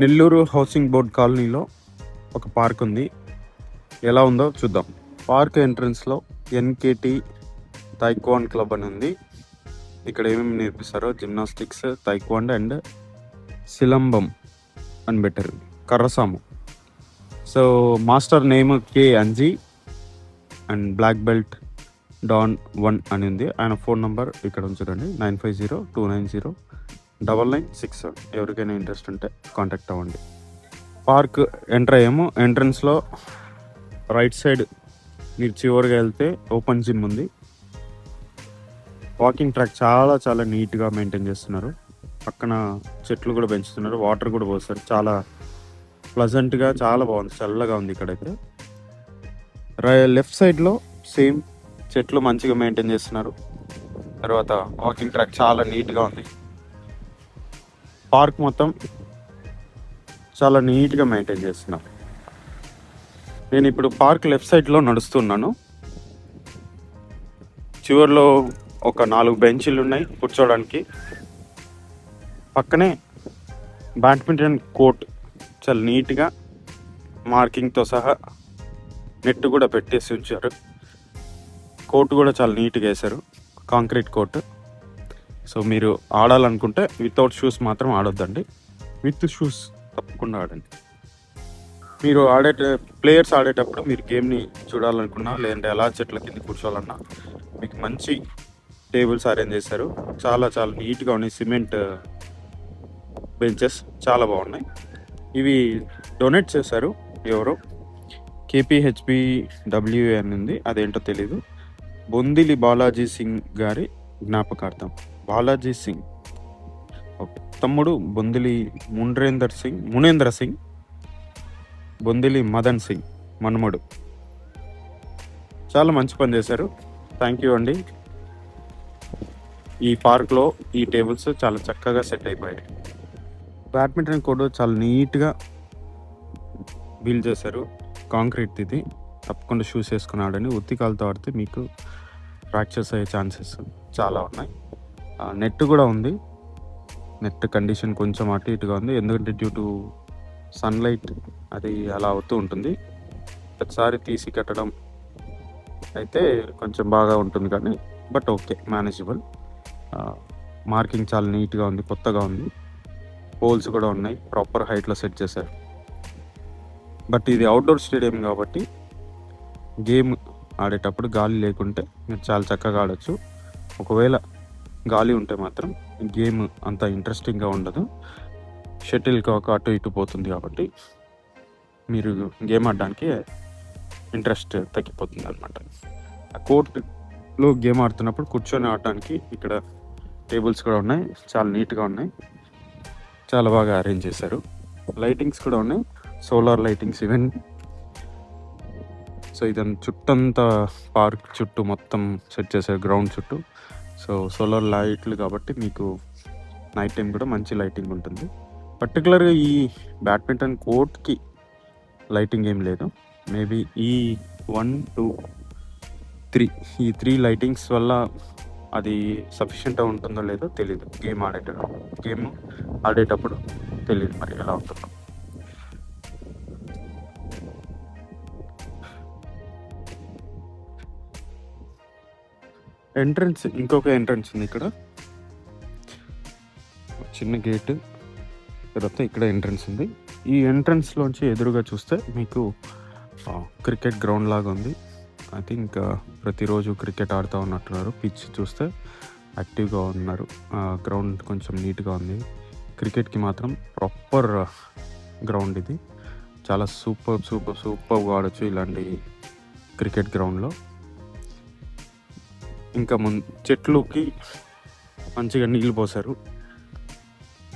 Nellore housing board కాలనీలో ఒక park ఉంది. ఎలా ఉందో చూద్దాం. పార్క్ ఎంట్రన్స్లో ఎన్కేటి తైక్వాండ్ క్లబ్ అని ఉంది. ఇక్కడ ఏమేమి నేర్పిస్తారో జిమ్నాస్టిక్స్, తైక్వాండ్ అండ్ సిలంబం అని పెట్టారు. కర్రసాము. So master name K Anji and black belt dan 1 అని ఉంది. ఆయన ఫోన్ నంబర్ ఇక్కడ ఉంచుకోండి, 9502909967. ఎవరికైనా ఇంట్రెస్ట్ ఉంటే కాంటాక్ట్ అవ్వండి. పార్క్ ఎంటర్ అయ్యాము. ఎంట్రన్స్లో రైట్ సైడ్ మీరు చివరిగా వెళ్తే ఓపెన్ జిమ్ ఉంది. వాకింగ్ ట్రాక్ చాలా చాలా నీట్గా మెయింటైన్ చేస్తున్నారు. పక్కన చెట్లు కూడా పెంచుతున్నారు, వాటర్ కూడా పోస్తారు. చాలా ప్లజెంట్గా, చాలా బాగుంది, చల్లగా ఉంది ఇక్కడైతే. లెఫ్ట్ సైడ్లో సేమ్ చెట్లు మంచిగా మెయింటైన్ చేస్తున్నారు. తర్వాత వాకింగ్ ట్రాక్ చాలా నీట్గా ఉంది. పార్క్ మొత్తం చాలా నీట్గా మెయింటైన్ చేస్తున్నారు. నేను ఇప్పుడు పార్క్ లెఫ్ట్ సైడ్లో నడుస్తున్నాను. చివరిలో ఒక 4 బెంచీలు ఉన్నాయి కూర్చోడానికి. పక్కనే బ్యాడ్మింటన్ కోర్ట్ చాలా నీట్గా మార్కింగ్తో సహా నెట్ కూడా పెట్టేసి ఉంచారు. కోర్టు కూడా చాలా నీట్గా వేశారు, కాంక్రీట్ కోర్టు. సో మీరు ఆడాలనుకుంటే వితౌట్ షూస్ మాత్రం ఆడొద్దండి, విత్ షూస్ తప్పకుండా ఆడండి. మీరు ప్లేయర్స్ ఆడేటప్పుడు మీరు గేమ్ని చూడాలనుకున్నా, లేదంటే ఎలా చెట్ల కింద కూర్చోవాలన్నా మీకు మంచి టేబుల్స్ అరేంజ్ చేశారు. చాలా చాలా నీట్గా ఉన్నాయి. సిమెంట్ బెంచెస్ చాలా బాగున్నాయి. ఇవి డొనేట్ చేశారు ఎవరో, KPHBW అని ఉంది, అదేంటో తెలీదు. బొందిలి బాలాజీ సింగ్ గారి జ్ఞాపకార్థం. బాలాజీ సింగ్ ఓకే, తమ్ముడు బొందిలి మునేంద్ర సింగ్, బొందిలి మదన్ సింగ్ మనుమడు. చాలా మంచి పని చేశారు. థ్యాంక్ యూ అండి. ఈ పార్క్లో ఈ టేబుల్స్ చాలా చక్కగా సెట్ అయిపోయాయి. బ్యాడ్మింటన్ కోర్టు చాలా నీట్గా బిల్డ్ చేశారు, కాంక్రీట్ ఇది. తప్పకుండా షూస్ వేసుకుని ఆడండి. ఉత్తికాలతో ఆడితే మీకు ఫ్రాక్చర్స్ అయ్యే ఛాన్సెస్ చాలా ఉన్నాయి. నెట్ కూడా ఉంది. నెట్ కండిషన్ కొంచెం అటు ఇటుగా ఉంది, ఎందుకంటే డ్యూ టు సన్లైట్ అది అలా అవుతూ ఉంటుంది. ప్రతిసారి తీసి కట్టడం అయితే కొంచెం బాగా ఉంటుంది, కానీ బట్ ఓకే, మేనేజబుల్. మార్కింగ్ చాలా నీట్గా ఉంది, కొత్తగా ఉంది. పోల్స్ కూడా ఉన్నాయి, ప్రాపర్ హైట్లో సెట్ చేశారు. బట్ ఇది అవుట్డోర్ స్టేడియం కాబట్టి గేమ్ ఆడేటప్పుడు గాలి లేకుంటే మీరు చాలా చక్కగా ఆడచ్చు. ఒకవేళ గాలి ఉంటే మాత్రం గేమ్ అంత ఇంట్రెస్టింగ్గా ఉండదు. షటిల్ కాక అటు ఇటు పోతుంది కాబట్టి మీరు గేమ్ ఆడడానికి ఇంట్రెస్ట్ తగ్గిపోతుంది అనమాట. ఆ కోర్టులో గేమ్ ఆడుతున్నప్పుడు కూర్చొని ఆడటానికి ఇక్కడ టేబుల్స్ కూడా ఉన్నాయి, చాలా నీట్గా ఉన్నాయి, చాలా బాగా అరేంజ్ చేశారు. లైటింగ్స్ కూడా ఉన్నాయి, సోలార్ లైటింగ్స్ ఈవెన్. సో ఇదంతా చుట్టంతా పార్క్ చుట్టూ మొత్తం సెట్ చేశారు, గ్రౌండ్ చుట్టూ. సో సోలార్ లైట్లు కాబట్టి మీకు నైట్ టైం కూడా మంచి లైటింగ్ ఉంటుంది. పర్టికులర్గా ఈ బ్యాడ్మింటన్ కోర్ట్కి లైటింగ్ ఏం లేదు. మేబీ ఈ 1, 2, 3 ఈ 3 లైటింగ్స్ వల్ల అది సఫిషియెంట్గా ఉంటుందో లేదో తెలీదు. గేమ్ ఆడేటప్పుడు తెలియదు మరి ఎలా ఉంటుందో. ఎంట్రన్స్, ఇంకొక ఎంట్రన్స్ ఉంది ఇక్కడ, చిన్న గేటు. తర్వాత ఇక్కడ ఎంట్రన్స్ ఉంది. ఈ ఎంట్రన్స్లోంచి ఎదురుగా చూస్తే మీకు క్రికెట్ గ్రౌండ్ లాగా ఉంది. ఐ థింక్ ప్రతిరోజు క్రికెట్ ఆడుతూ ఉన్నట్టున్నారు. పిచ్ చూస్తే యాక్టివ్గా ఉన్నారు. గ్రౌండ్ కొంచెం నీట్గా ఉంది. క్రికెట్కి మాత్రం ప్రాపర్ గ్రౌండ్ ఇది. చాలా సూపర్గా ఆడచ్చు ఇలాంటి క్రికెట్ గ్రౌండ్లో. ఇంకా చెట్లుకి మంచిగా నీళ్ళు పోసారు.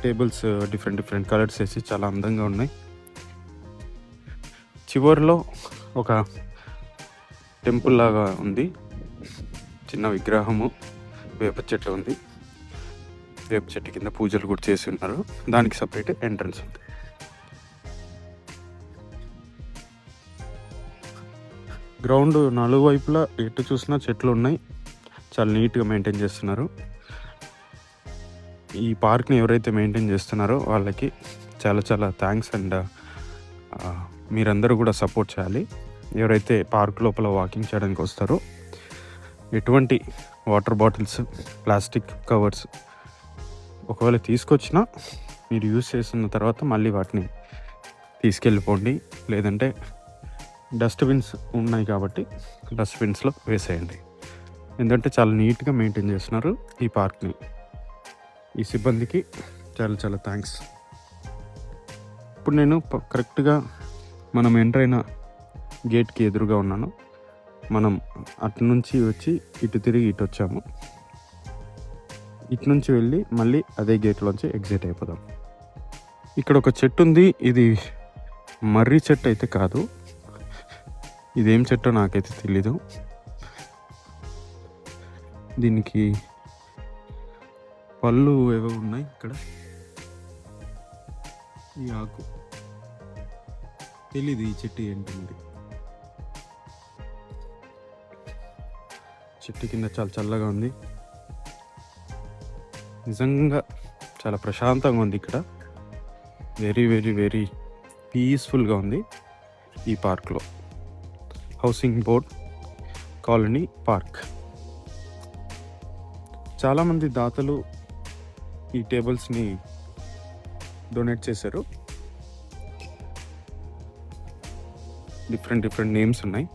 టేబుల్స్ డిఫరెంట్ కలర్స్ వేసి చాలా అందంగా ఉన్నాయి. చివరిలో ఒక టెంపుల్ లాగా ఉంది, చిన్న విగ్రహము, వేప చెట్టు ఉంది. వేప చెట్టు కింద పూజలు కూడా చేసి ఉన్నారు. దానికి సపరేట్ ఎంట్రన్స్ ఉంది. గ్రౌండ్ నలువైపులా ఎటు చూసినా చెట్లు ఉన్నాయి, చాలా నీట్గా మెయింటైన్ చేస్తున్నారు. ఈ పార్క్ని ఎవరైతే మెయింటైన్ చేస్తున్నారో వాళ్ళకి చాలా చాలా థ్యాంక్స్. అండ్ మీరందరూ కూడా సపోర్ట్ చేయాలి. ఎవరైతే పార్క్ లోపల వాకింగ్ చేయడానికి వస్తారో ఎటువంటి వాటర్ బాటిల్స్, ప్లాస్టిక్ కవర్స్ ఒకవేళ తీసుకొచ్చినా మీరు యూజ్ చేసిన తర్వాత మళ్ళీ వాటిని తీసుకెళ్ళిపోండి. లేదంటే డస్ట్బిన్స్ ఉన్నాయి కాబట్టి డస్ట్బిన్స్లో వేసేయండి. ఎందుకంటే చాలా నీట్గా మెయింటైన్ చేస్తున్నారు ఈ పార్క్ని. ఈ సిబ్బందికి చాలా చాలా థ్యాంక్స్. ఇప్పుడు నేను కరెక్ట్గా మనం ఎంటర్ అయిన గేట్కి ఎదురుగా ఉన్నాను. మనం అటు నుంచి వచ్చి ఇటు తిరిగి ఇటు వచ్చాము. ఇటు నుంచి వెళ్ళి మళ్ళీ అదే గేట్లోంచి ఎగ్జిట్ అయిపోదాం. ఇక్కడ ఒక చెట్టు ఉంది. ఇది మర్రి చెట్టు అయితే కాదు. ఇదేం చెట్టో నాకైతే తెలీదు. దీనికి పళ్ళు ఏవో ఉన్నాయి ఇక్కడ. ఈ ఆకు తెలీదు ఈ చెట్టు ఏంటి మరి. చెట్టు కింద చాలా చల్లగా ఉంది. నిజంగా చాలా ప్రశాంతంగా ఉంది ఇక్కడ. వెరీ వెరీ వెరీ పీస్ఫుల్గా ఉంది ఈ పార్క్లో. Housing board colony park. చాలామంది దాతలు ఈ టేబుల్స్ని డొనేట్ చేశారు. డిఫరెంట్ నేమ్స్ ఉన్నాయి.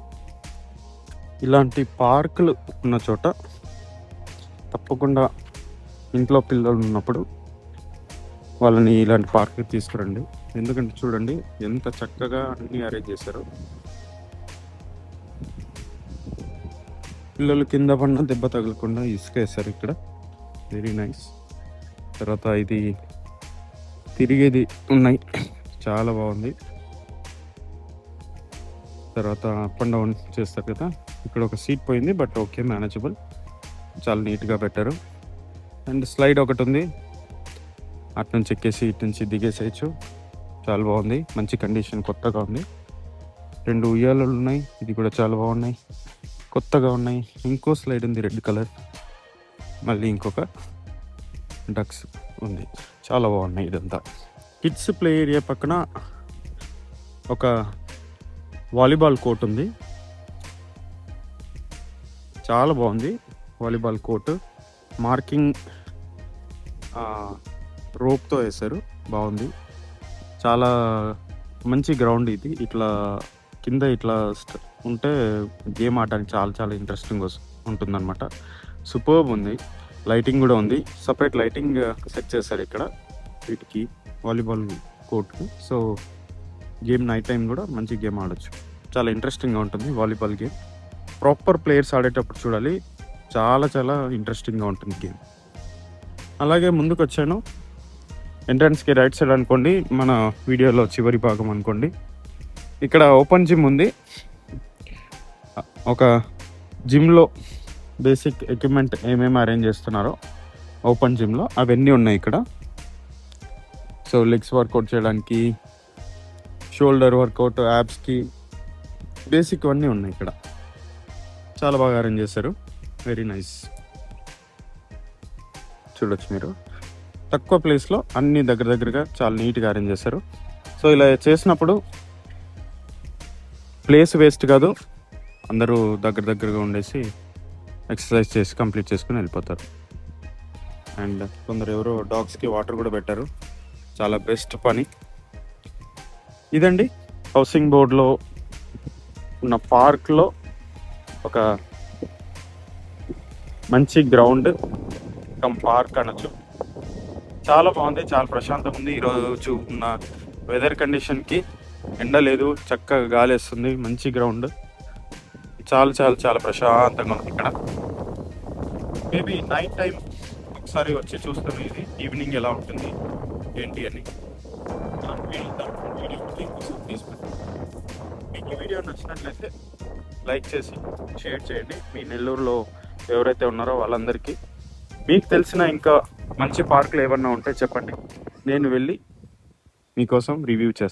ఇలాంటి పార్కులు ఉన్న చోట తప్పకుండా ఇంట్లో పిల్లలు ఉన్నప్పుడు వాళ్ళని ఇలాంటి పార్క్కి తీసుకురండి. ఎందుకంటే చూడండి ఎంత చక్కగా అన్నీ అరేంజ్ చేశారు. పిల్లలు కింద పడిన దెబ్బ తగలకుండా ఇసుక వేశారు ఇక్కడ. Very nice. తర్వాత ఇది తిరిగేది ఉన్నాయి, చాలా బాగుంది. తర్వాత అప్ అండ్ డౌన్ చేస్తారు కదా. ఇక్కడ ఒక సీట్ పోయింది, బట్ ఓకే, మేనేజబుల్. చాలా నీట్గా పెట్టారు. అండ్ స్లైడ్ ఒకటి ఉంది, అటు నుంచి ఎక్కేసి ఇటు నుంచి దిగేసేయచ్చు. చాలా బాగుంది, మంచి కండిషన్, కొత్తగా ఉంది. 2 ఉయ్యాలలు ఉన్నాయి, ఇది కూడా చాలా బాగున్నాయి, కొత్తగా ఉన్నాయి. ఇంకో స్లైడ్ ఉంది రెడ్ కలర్, మళ్ళీ ఇంకొక డక్స్ ఉంది, చాలా బాగున్నాయి. ఇదంతా కిడ్స్ ప్లే ఏరియా పక్కన ఒక వాలీబాల్ కోర్ట్ ఉంది, చాలా బాగుంది. వాలీబాల్ కోర్టు మార్కింగ్ రోప్తో వేశారు, బాగుంది. చాలా మంచి గ్రౌండ్ ఇది. ఇట్లా కింద ఇట్లా ఉంటే గేమ్ ఆడడానికి చాలా చాలా ఇంట్రెస్టింగ్ ఉంటుందన్నమాట. సూపర్బ్ ఉంది. లైటింగ్ కూడా ఉంది, సపరేట్ లైటింగ్ సెట్ చేశారు ఇక్కడ వీటికి, వాలీబాల్ కోర్ట్కి. సో గేమ్ నైట్ టైం కూడా మంచి గేమ్ ఆడొచ్చు, చాలా ఇంట్రెస్టింగ్గా ఉంటుంది వాలీబాల్ గేమ్. ప్రాపర్ ప్లేయర్స్ ఆడేటప్పుడు చూడాలి, చాలా చాలా ఇంట్రెస్టింగ్గా ఉంటుంది గేమ్. అలాగే ముందుకు వచ్చాను, ఎంట్రన్స్కి రైట్ సైడ్ అనుకోండి, మన వీడియోలో చివరి భాగం అనుకోండి. ఇక్కడ ఓపెన్ జిమ్ ఉంది. ఒక జిమ్లో బేసిక్ ఎక్విప్మెంట్ ఏమేమి అరేంజ్ చేస్తున్నారో ఓపెన్ జిమ్లో అవన్నీ ఉన్నాయి ఇక్కడ. సో లెగ్స్ వర్కౌట్ చేయడానికి, షోల్డర్ వర్కౌట్, యాబ్స్కి బేసిక్ అన్నీ ఉన్నాయి ఇక్కడ. చాలా బాగా అరేంజ్ చేశారు, వెరీ నైస్. చూడొచ్చు మీరు, తక్కువ ప్లేస్లో అన్ని దగ్గరగా చాలా నీట్గా అరేంజ్ చేశారు. సో ఇలా చేసినప్పుడు ప్లేస్ వేస్ట్ కాదు, అందరూ దగ్గరగా ఉండేసి ఎక్సర్సైజ్ చేసి కంప్లీట్ చేసుకుని వెళ్ళిపోతారు. అండ్ కొందరు ఎవరో డాగ్స్కి వాటర్ కూడా పెట్టారు, చాలా బెస్ట్ పని ఇదండి. హౌసింగ్ బోర్డ్లో ఉన్న పార్క్లో ఒక మంచి గ్రౌండ్ కమ్ పార్క్ అనొచ్చు. చాలా బాగుంది, చాలా ప్రశాంతంగా ఉంది. ఈరోజు ఉన్న వెదర్ కండిషన్కి ఎండ లేదు, చక్కగా గాలి వేస్తుంది, మంచి గ్రౌండ్, చాలా చాలా చాలా ప్రశాంతంగా ఉంది ఇక్కడ. మేబీ నైట్ టైం ఒకసారి వచ్చి చూస్తాను ఇది ఈవినింగ్ ఎలా ఉంటుంది ఏంటి అని. మీకు ఈ వీడియో నచ్చినట్లయితే లైక్ చేసి షేర్ చేయండి. మీ నెల్లూరులో ఎవరైతే ఉన్నారో వాళ్ళందరికీ. మీకు తెలిసిన ఇంకా మంచి పార్కులు ఏమన్నా ఉంటే చెప్పండి, నేను వెళ్ళి మీకోసం రివ్యూ చేస్తాను.